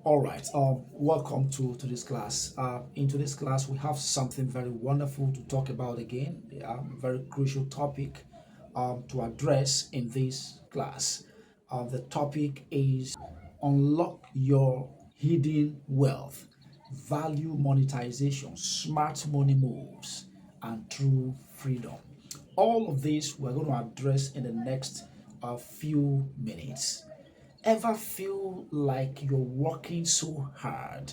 All right. Welcome to this class. In today's class, we have something very wonderful to talk about again. Very crucial topic to address in this class. The topic is unlock your hidden wealth, value monetization, smart money moves, and true freedom. All of this we're going to address in the next few minutes. Ever feel like you're working so hard,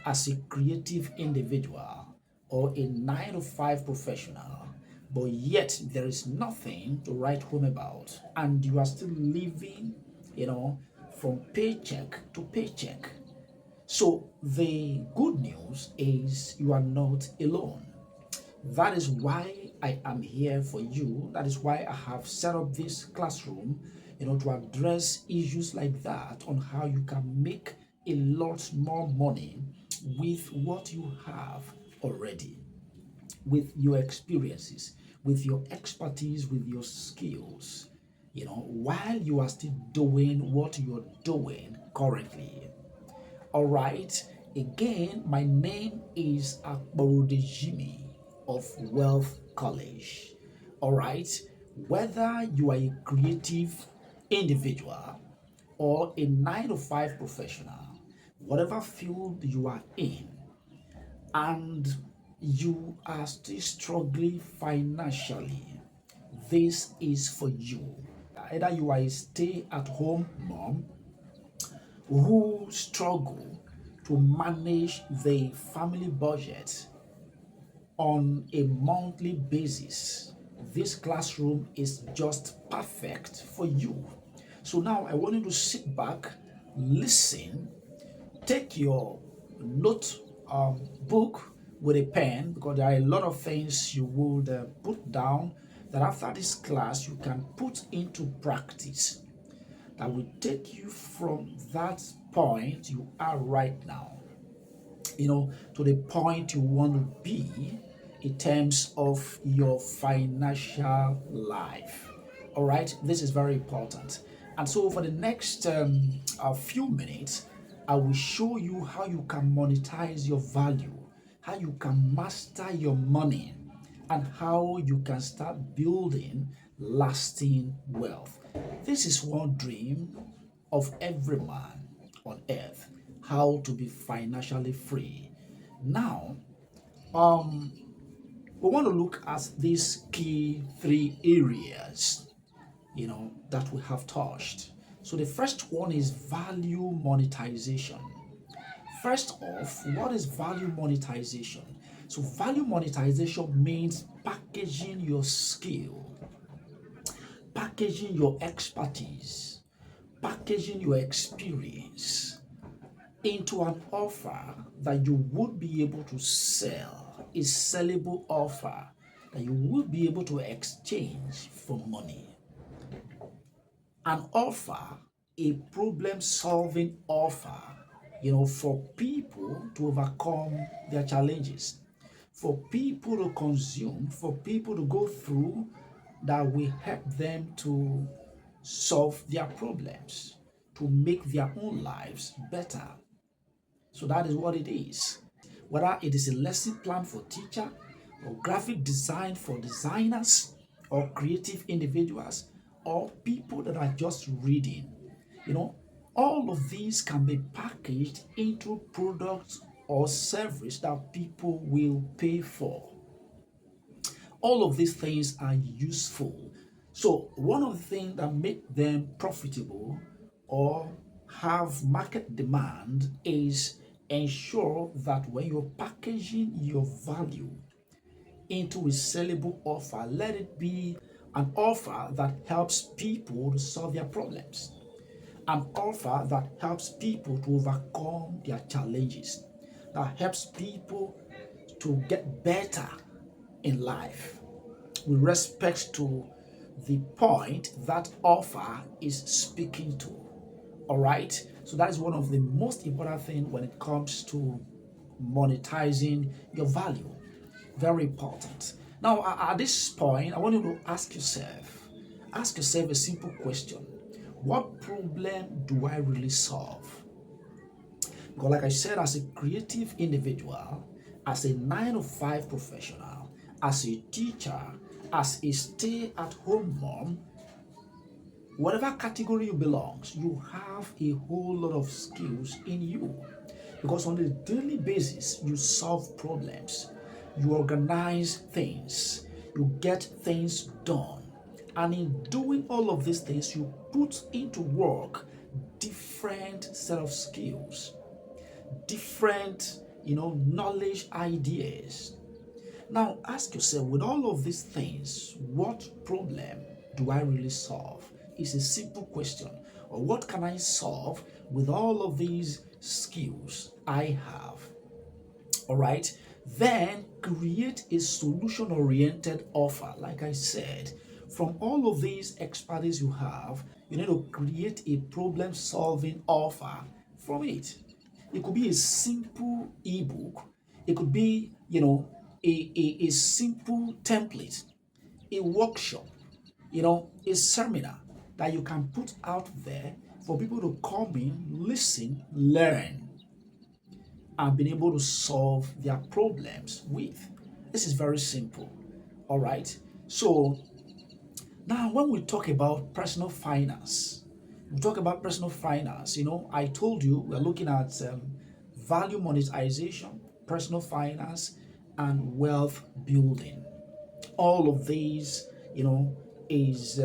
as a creative individual or a 9 to 5 professional, but yet there is nothing to write home about, and you are still living, you know, from paycheck to paycheck? So, the good news is you are not alone. That is why I am here for you. That is why I have set up this classroom, to address issues like that on how you can make a lot more money with what you have already, with your experiences, with your expertise, with your skills, while you are still doing what you're doing currently. All right. Again, my name is Akborodejimi of Wealth College. All right. Whether you are a creative individual or a 9 to 5 professional, whatever field you are in, and you are still struggling financially, this is for you. Either you are a stay at home mom who struggle to manage the family budget on a monthly basis, this classroom is just perfect for you. So now I want you to sit back, listen, take your note book with a pen, because there are a lot of things you would put down that after this class you can put into practice, that will take you from that point you are right now, to the point you want to be in terms of your financial life. All right, this is very important. And so, for the next a few minutes, I will show you how you can monetize your value, how you can master your money, and how you can start building lasting wealth. This is one dream of every man on earth: how to be financially free. Now, um, we want to look at these key 3 areas, that we have touched. So the first one is value monetization. First off, what is value monetization? So value monetization means packaging your skill, packaging your expertise, packaging your experience into an offer that you would be able to sell, a sellable offer that you would be able to exchange for money. An offer, a problem solving offer, for people to overcome their challenges, for people to consume, for people to go through, that will help them to solve their problems, to make their own lives better. So that is what it is. Whether it is a lesson plan for teacher, or graphic design for designers, or creative individuals, or people that are just reading, you know, all of these can be packaged into products or service that people will pay for. All of these things are useful. So one of the things that make them profitable or have market demand is ensure that when you're packaging your value into a sellable offer, let it be an offer that helps people to solve their problems, an offer that helps people to overcome their challenges, that helps people to get better in life with respect to the point that offer is speaking to. All right. So that is one of the most important things when it comes to monetizing your value. Very important. Now, at this point, I want you to ask yourself a simple question: what problem do I really solve? Because, like I said, as a creative individual, as a 9 to 5 professional, as a teacher, as a stay at home mom, whatever category you belong, you have a whole lot of skills in you. Because on a daily basis, you solve problems, you organize things, you get things done. And in doing all of these things, you put into work different set of skills, different, knowledge, ideas. Now ask yourself, with all of these things, what problem do I really solve? It's a simple question. Or what can I solve with all of these skills I have? All right. Then create a solution oriented offer. Like I said, from all of these expertise you have, you need to create a problem solving offer from it. It could be a simple ebook, it could be, a simple template, a workshop, a seminar that you can put out there for people to come in, listen, learn, and being able to solve their problems with. This is very simple. All right. So now, when we talk about personal finance, we talk about personal finance. I told you we're looking at value monetization, personal finance, and wealth building. All of these, is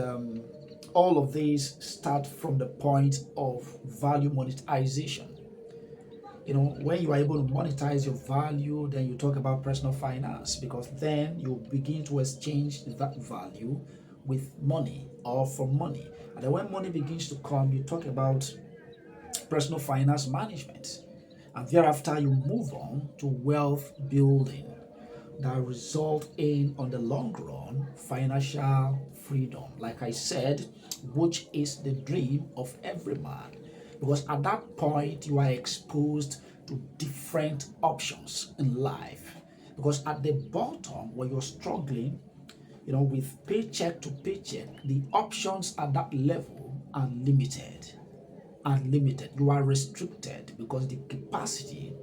all of these start from the point of value monetization. When you are able to monetize your value, then you talk about personal finance, because then you begin to exchange that value with money or for money. And then when money begins to come, you talk about personal finance management. And thereafter, you move on to wealth building that result in, on the long run, financial freedom. Like I said, which is the dream of every man. Because at that point, you are exposed to different options in life. Because at the bottom, where you're struggling, with paycheck to paycheck, the options at that level are limited. Unlimited. You are restricted because the capacity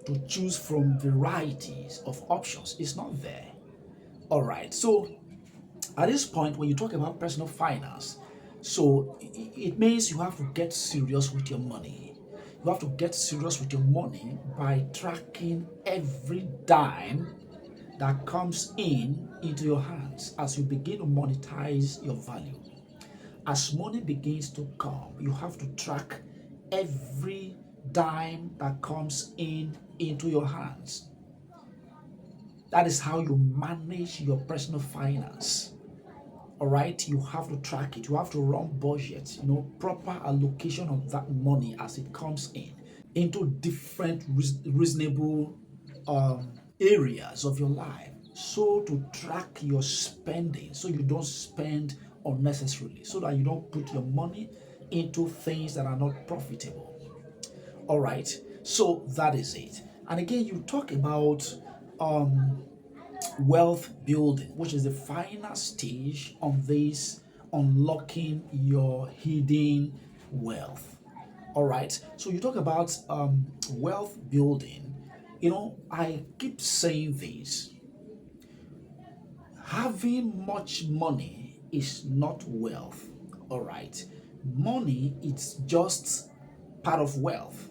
to choose from varieties of options is not there. All right. So at this point, when you talk about personal finance, so it means you have to get serious with your money. You have to get serious with your money by tracking every dime that comes in into your hands as you begin to monetize your value. As money begins to come, you have to track every dime that comes in into your hands. That is how you manage your personal finance. All right, you have to track it. You have to run budget, proper allocation of that money as it comes in into different reasonable areas of your life, so to track your spending, so you don't spend unnecessarily, so that you don't put your money into things that are not profitable. All right, so that is it. And again, you talk about um wealth building, which is the final stage on this unlocking your hidden wealth. All right, so you talk about wealth building. I keep saying this: having much money is not wealth. All right, money is just part of wealth.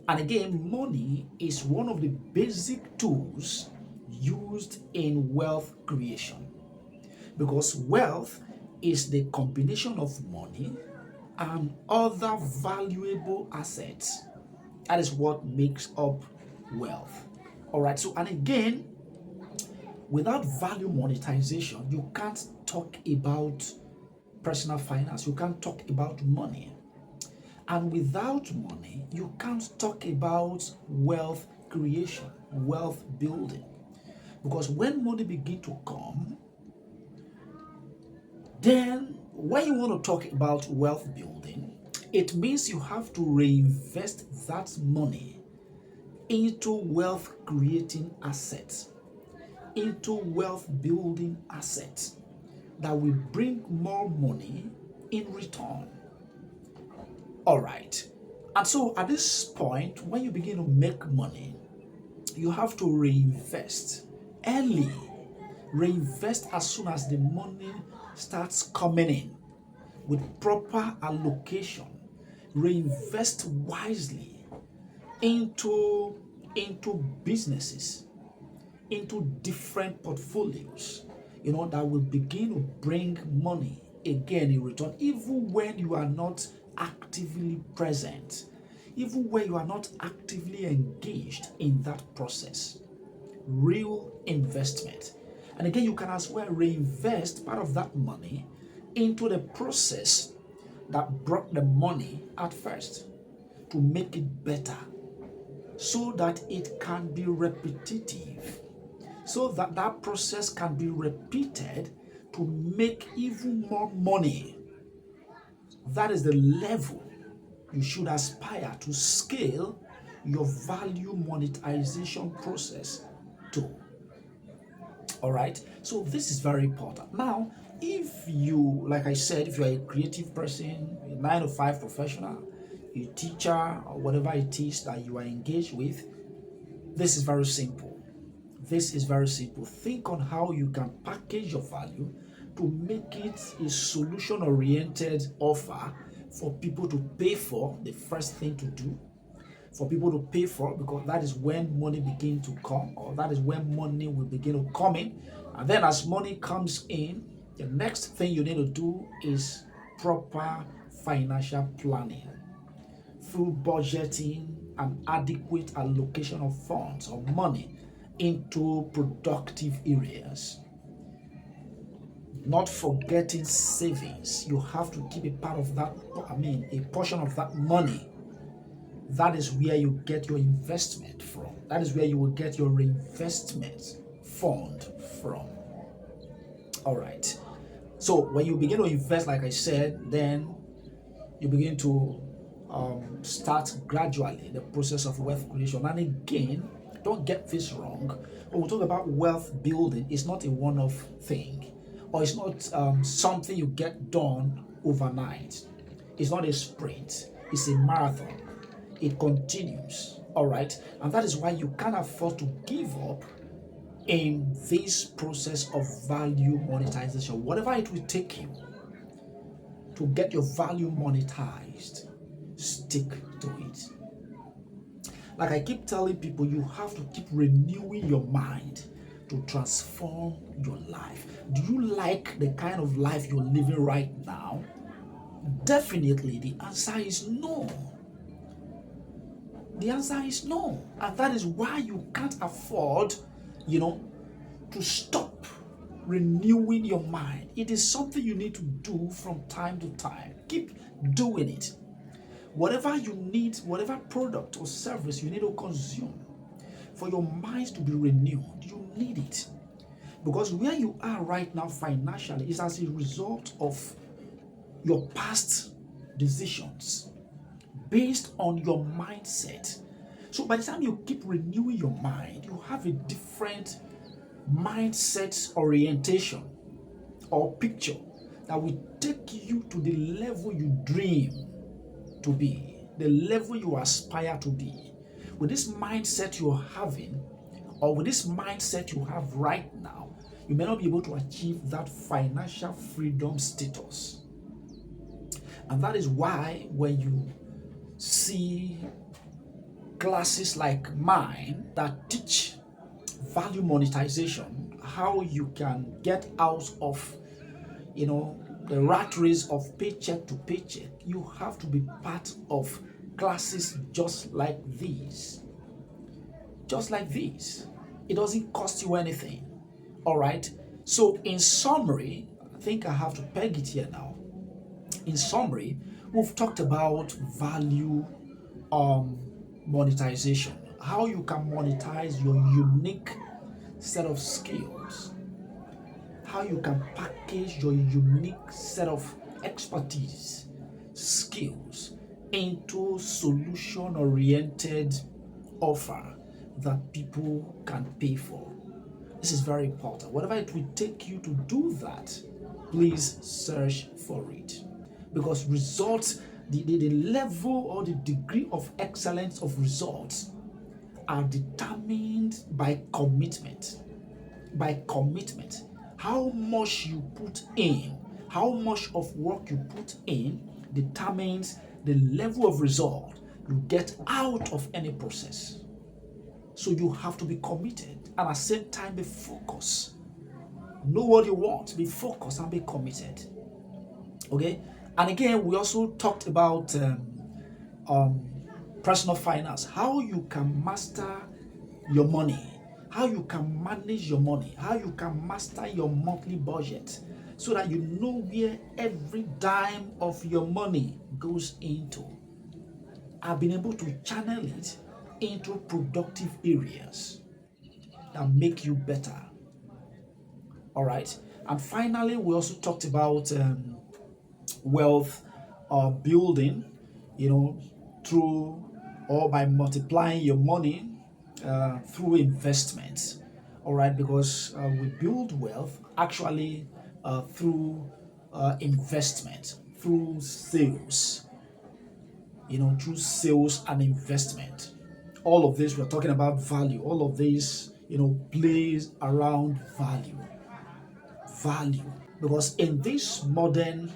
And again, money is one of the basic tools used in wealth creation, because wealth is the combination of money and other valuable assets. That is what makes up wealth. All right, so and again, without value monetization, you can't talk about personal finance, you can't talk about money. And without money, you can't talk about wealth creation, wealth building. Because when money begin to come, then when you want to talk about wealth building, it means you have to reinvest that money into wealth creating assets, into wealth building assets that will bring more money in return. All right. And so at this point, when you begin to make money, you have to reinvest early. Reinvest as soon as the money starts coming in with proper allocation. Reinvest wisely into businesses, into different portfolios, that will begin to bring money again in return, even when you are not actively present, even when you are not actively engaged in that process. Real investment. And again, you can as well reinvest part of that money into the process that brought the money at first to make it better, so that it can be repetitive, so that that process can be repeated to make even more money. That is the level you should aspire to scale your value monetization process to. All right, so this is very important. Now, if you, like I said, if you're a creative person, a 9 to 5 professional, a teacher, or whatever it is that you are engaged with, this is very simple. This is very simple. Think on how you can package your value to make it a solution oriented offer for people to pay for. The first thing to do for people to pay for, because that is when money begins to come, or that is when money will begin to come in. And then as money comes in, the next thing you need to do is proper financial planning through budgeting and adequate allocation of funds or money into productive areas. Not forgetting savings. You have to keep a part of that, a portion of that money. That is where you get your investment from. That is where you will get your reinvestment fund from. All right. So when you begin to invest, like I said, then you begin to start gradually the process of wealth creation. And again, don't get this wrong. When we talk about wealth building, it's not a one-off thing, or it's not something you get done overnight. It's not a sprint. It's a marathon. It continues. All right, and that is why you can't afford to give up in this process of value monetization. Whatever it will take you to get your value monetized, stick to it. Like I keep telling people, you have to keep renewing your mind to transform your life. Do you like the kind of life you're living right now? Definitely, the answer is no. The answer is no. And that is why you can't afford, to stop renewing your mind. It is something you need to do from time to time. Keep doing it. Whatever you need, whatever product or service you need to consume for your mind to be renewed, you need it. Because where you are right now financially is as a result of your past decisions based on your mindset. So by the time you keep renewing your mind, you have a different mindset orientation or picture that will take you to the level you dream to be, the level you aspire to be. With this mindset you're having, or with this mindset you have right now, you may not be able to achieve that financial freedom status. And that is why when you see classes like mine that teach value monetization, how you can get out of the rat race of paycheck to paycheck, you have to be part of classes just like these. Just like these. It doesn't cost you anything. All right. So in summary, I think I have to peg it here now. In summary, we've talked about value monetization, how you can monetize your unique set of skills, how you can package your unique set of expertise, skills into solution-oriented offer that people can pay for. This is very important. Whatever it will take you to do that, please search for it. Because results The level or the degree of excellence of results are determined by commitment. By commitment. How much you put in, how much of work you put in determines the level of result you get out of any process. So you have to be committed and at the same time be focused. Know what you want, be focused and be committed. Okay? And again, we also talked about um, personal finance, how you can master your money, how you can manage your money, how you can master your monthly budget so that you know where every dime of your money goes into. I've been able to channel it into productive areas that make you better. All right. And finally, we also talked about wealth building, you know, through or by multiplying your money through investments. All right, because we build wealth actually through investment, through sales, through sales and investment. All of this, we're talking about value. All of this, plays around value. Value. Because in this modern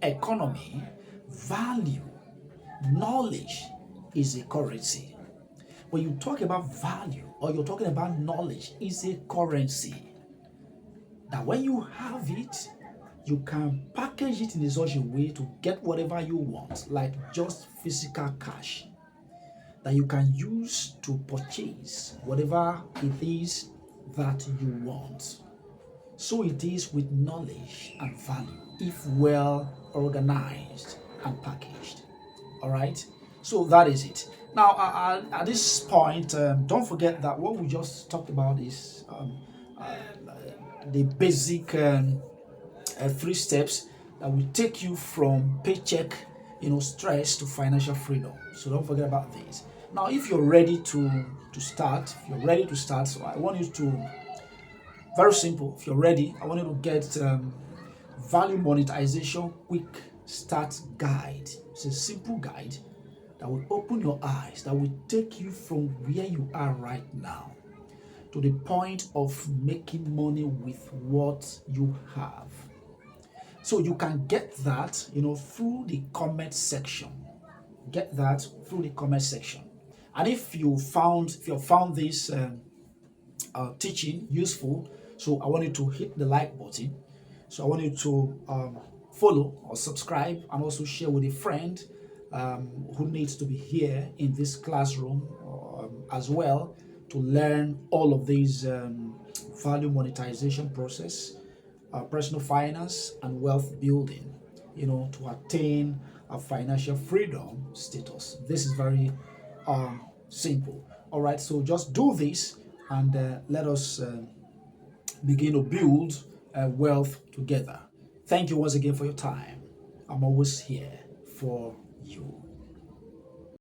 economy, value, knowledge is a currency. When you talk about value or you're talking about knowledge, is a currency. That when you have it, you can package it in such a way to get whatever you want, like just physical cash that you can use to purchase whatever it is that you want. So it is with knowledge and value, if well organized and packaged. All right. So that is it. Now, at this point, don't forget that what we just talked about is uh, the basic 3 steps that will take you from paycheck, stress to financial freedom. So don't forget about this. Now, if you're ready to start, so I want you to very simple. If you're ready, I want you to get value monetization quick start guide. It's a simple guide that will open your eyes, that will take you from where you are right now to the point of making money with what you have. So you can get that, through the comment section. Get that through the comment section. And if you found this teaching useful, so I want you to hit the like button. So I want you to follow or subscribe and also share with a friend who needs to be here in this classroom as well to learn all of these value monetization process, personal finance and wealth building, to attain a financial freedom status. This is very simple. All right, so just do this and let us begin to build wealth together. Thank you once again for your time. I'm always here for you.